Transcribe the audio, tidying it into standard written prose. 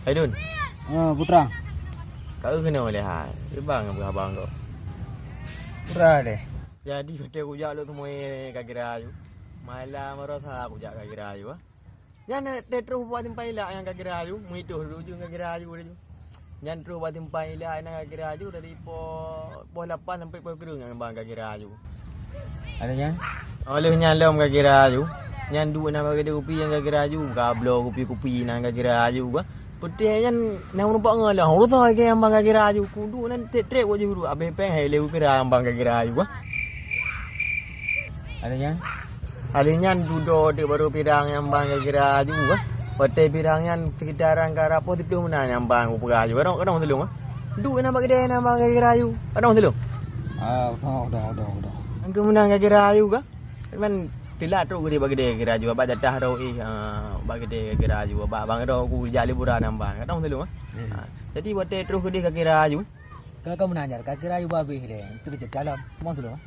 Hai Dun, Putra. kau kena oleh hai. Bang abang kau. Putra deh. Jadi betul aku jak lu tu moe kaki rayu. Malam merasa aku jak kaki rayu ah. Yan terus buat timpai lah yang kaki rayu, muitu dulu je kaki rayu dia. Yan terus buat timpai lah yang kaki rayu dari po 8 sampai po kerung yang bang kaki rayu. Ada yang? Oleh nyan lom kaki rayu. Nyan dua nama kaki kopi yang kaki rayu, kablo kopi-kopi nang kaki rayu gua. Putih yan nang nampak ngalah. Orang tu ke yang bang kaki rayu kudu nan trek aja dulu. Abe peng hai leu kira bang kaki rayu gua. Ada yang? Alinyan duduk di baru pirang yang bang kira juga. Pati pirang yang sekitaran ke rapo ti pelum na yang bang upagaju. Kadang telung ah. Duk na bagde na bang kira ayu. Kadang telung. Udah. Ang kemenang kira ayu ka. Man tilat tu di bagde kira ayu ba jatah ro bagde kira ayu ba bang ro ku jak liburan yang bang. Kadang telung ah. Jadi pati terus di kira ayu. Kau menanya, kaki rayu babi deh. Itu kita dalam. Mau tu loh.